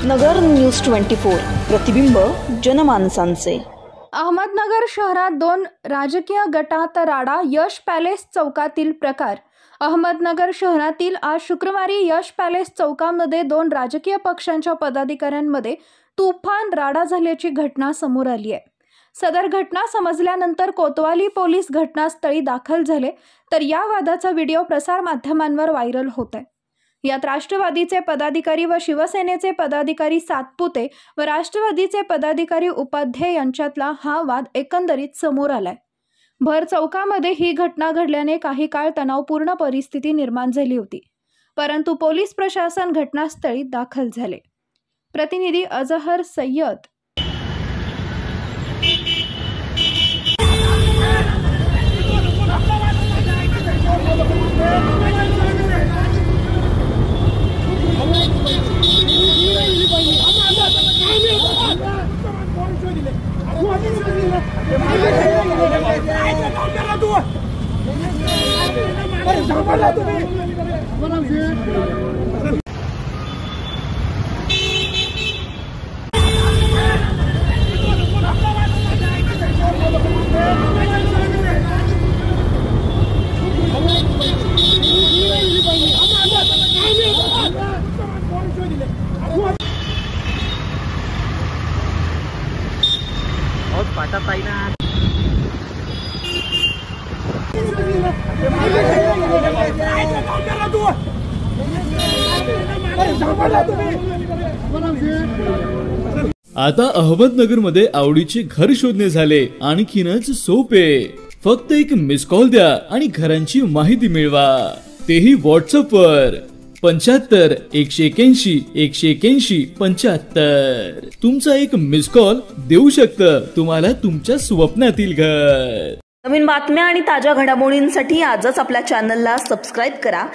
नगर news 24 प्रतिबिंब जनमानसांचे। अहमदनगर शहरात दोन राजकीय गटात राडा। यश पॅलेस चौकातील प्रकार। अहमदनगर शहरातील आज शुक्रवारी यश पॅलेस चौकामध्ये दोन राजकीय पक्षांच्या पदाधिकाऱ्यांमध्ये तुफान राडा झाल्याची घटना समोर आली आहे। सदर घटना समजल्यानंतर कोतवाली पोलीस घटनास्थळी दाखल झाले, तर या वादाचा व्हिडिओ प्रसार माध्यमांवर व्हायरल होत आहे। यात राष्ट्रवादीचे पदाधिकारी व शिवसेनेचे पदाधिकारी सातपुते व राष्ट्रवादीचे पदाधिकारी उपाध्ये यांच्यातला हा वाद एकंदरीत समोर आलाय। भर चौकामध्ये ही घटना घडल्याने काही काळ तणावपूर्ण परिस्थिती निर्माण झाली होती, परंतु पोलीस प्रशासन घटनास्थळी दाखल झाले। प्रतिनिधी अजहर सय्यद। बहुत पाटा पाइना आता अहमदनगर मध्ये आवडीचे घर शोधणे झाले आणखीनच सोपे। फक्त एक मिस कॉल द्या आणि घरांची माहिती मिळवा, तेही व्हॉट्सअप वर 75 181 181 75। तुमचा एक मिस कॉल देऊ शकतं तुम्हाला तुमच्या स्वप्नातील घर। नवीन बातम्या आणि ताज्या घडामोडींसाठी आजच आपल्या चॅनलला सबस्क्राइब करा।